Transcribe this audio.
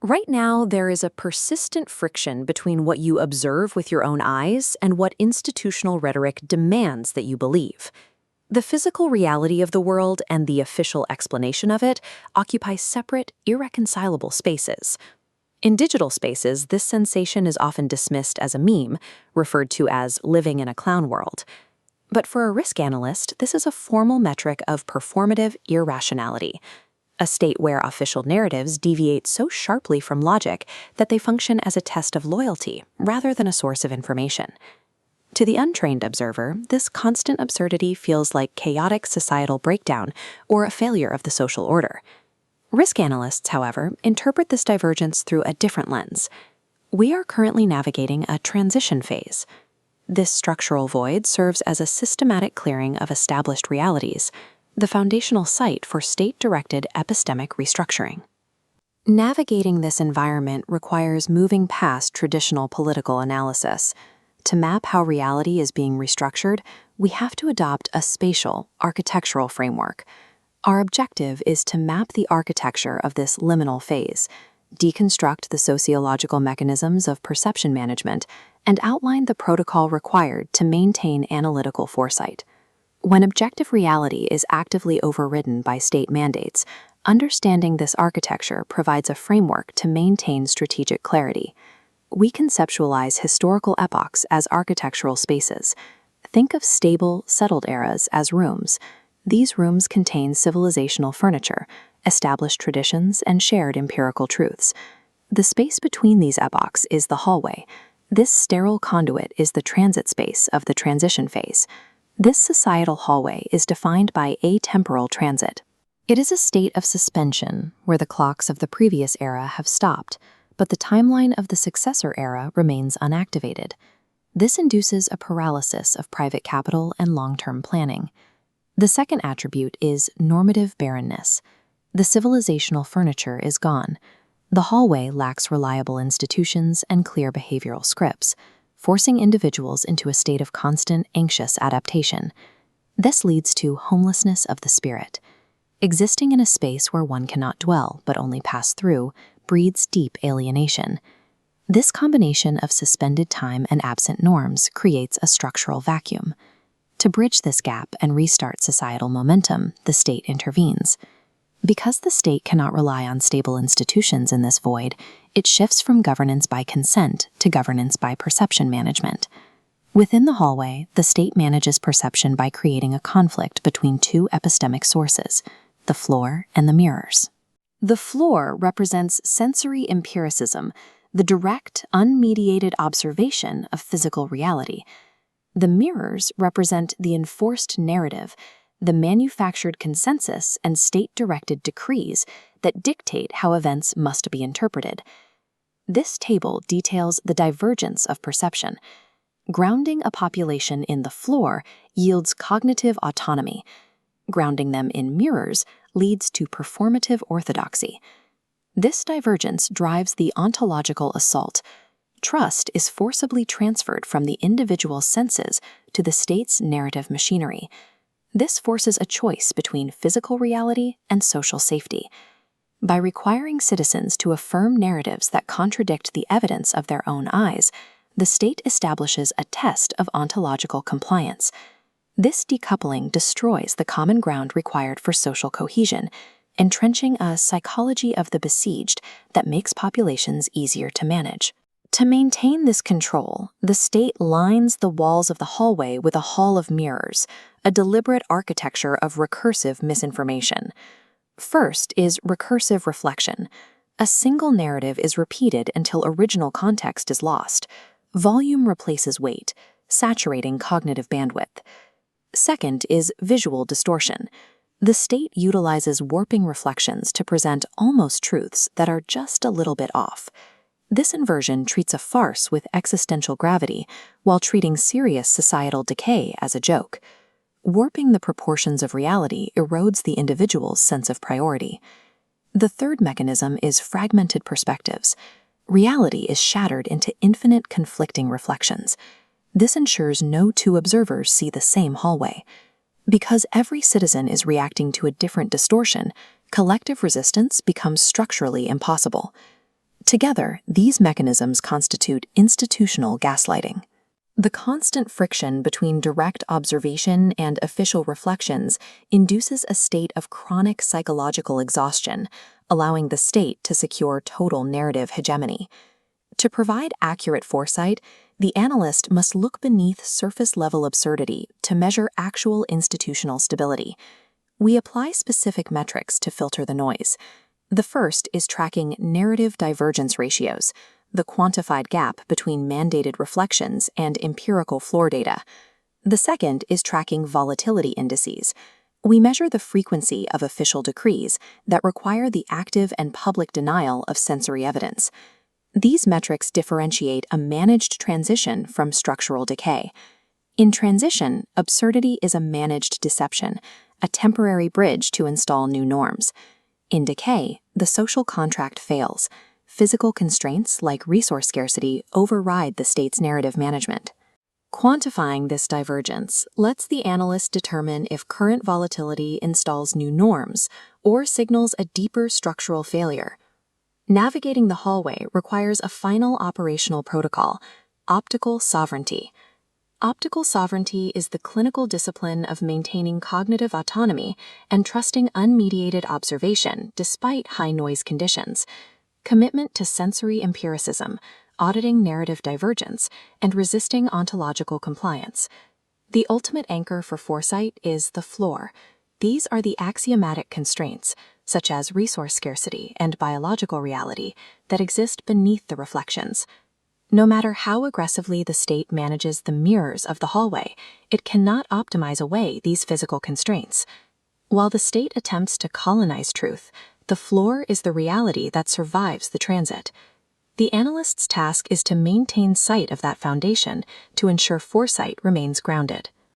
Right now, there is a persistent friction between what you observe with your own eyes and what institutional rhetoric demands that you believe. The physical reality of the world and the official explanation of it occupy separate, irreconcilable spaces. In digital spaces, this sensation is often dismissed as a meme, referred to as living in a clown world. But for a risk analyst, this is a formal metric of performative irrationality, a state where official narratives deviate so sharply from logic that they function as a test of loyalty rather than a source of information. To the untrained observer, this constant absurdity feels like chaotic societal breakdown or a failure of the social order. Risk analysts, however, interpret this divergence through a different lens. We are currently navigating a transition phase. This structural void serves as a systematic clearing of established realities, the foundational site for state-directed epistemic restructuring. Navigating this environment requires moving past traditional political analysis. To map how reality is being restructured, we have to adopt a spatial, architectural framework. Our objective is to map the architecture of this liminal phase, deconstruct the sociological mechanisms of perception management, and outline the protocol required to maintain analytical foresight. When objective reality is actively overridden by state mandates, understanding this architecture provides a framework to maintain strategic clarity. We conceptualize historical epochs as architectural spaces. Think of stable, settled eras as rooms. These rooms contain civilizational furniture, established traditions, and shared empirical truths. The space between these epochs is the hallway. This sterile conduit is the transit space of the transition phase. This societal hallway is defined by atemporal transit. It is a state of suspension where the clocks of the previous era have stopped, but the timeline of the successor era remains unactivated. This induces a paralysis of private capital and long-term planning. The second attribute is normative barrenness. The civilizational furniture is gone. The hallway lacks reliable institutions and clear behavioral scripts, forcing individuals into a state of constant, anxious adaptation. This leads to homelessness of the spirit. Existing in a space where one cannot dwell but only pass through breeds deep alienation. This combination of suspended time and absent norms creates a structural vacuum. To bridge this gap and restart societal momentum, the state intervenes. Because the state cannot rely on stable institutions in this void, it shifts from governance by consent to governance by perception management. Within the hallway, the state manages perception by creating a conflict between two epistemic sources, the floor and the mirrors. The floor represents sensory empiricism, the direct, unmediated observation of physical reality. The mirrors represent the enforced narrative, the manufactured consensus and state-directed decrees that dictate how events must be interpreted. This table details the divergence of perception. Grounding a population in the floor yields cognitive autonomy. Grounding them in mirrors leads to performative orthodoxy. This divergence drives the ontological assault. Trust is forcibly transferred from the individual's senses to the state's narrative machinery. This forces a choice between physical reality and social safety. By requiring citizens to affirm narratives that contradict the evidence of their own eyes, the state establishes a test of ontological compliance. This decoupling destroys the common ground required for social cohesion, entrenching a psychology of the besieged that makes populations easier to manage. To maintain this control, the state lines the walls of the hallway with a hall of mirrors, a deliberate architecture of recursive misinformation. First is recursive reflection. A single narrative is repeated until original context is lost. Volume replaces weight, saturating cognitive bandwidth. Second is visual distortion. The state utilizes warping reflections to present almost truths that are just a little bit off. This inversion treats a farce with existential gravity while treating serious societal decay as a joke. Warping the proportions of reality erodes the individual's sense of priority. The third mechanism is fragmented perspectives. Reality is shattered into infinite conflicting reflections. This ensures no two observers see the same hallway. Because every citizen is reacting to a different distortion, collective resistance becomes structurally impossible. Together, these mechanisms constitute institutional gaslighting. The constant friction between direct observation and official reflections induces a state of chronic psychological exhaustion, allowing the state to secure total narrative hegemony. To provide accurate foresight, the analyst must look beneath surface-level absurdity to measure actual institutional stability. We apply specific metrics to filter the noise. The first is tracking narrative divergence ratios, the quantified gap between mandated reflections and empirical floor data. The second is tracking volatility indices. We measure the frequency of official decrees that require the active and public denial of sensory evidence. These metrics differentiate a managed transition from structural decay. In transition, absurdity is a managed deception, a temporary bridge to install new norms. In decay, the social contract fails. Physical constraints like resource scarcity override the state's narrative management. Quantifying this divergence lets the analyst determine if current volatility installs new norms or signals a deeper structural failure. Navigating the hallway requires a final operational protocol: optical sovereignty. Optical sovereignty is the clinical discipline of maintaining cognitive autonomy and trusting unmediated observation despite high-noise conditions. Commitment to sensory empiricism, auditing narrative divergence, and resisting ontological compliance. The ultimate anchor for foresight is the floor. These are the axiomatic constraints, such as resource scarcity and biological reality, that exist beneath the reflections. No matter how aggressively the state manages the mirrors of the hallway, it cannot optimize away these physical constraints. While the state attempts to colonize truth, the floor is the reality that survives the transit. The analyst's task is to maintain sight of that foundation to ensure foresight remains grounded.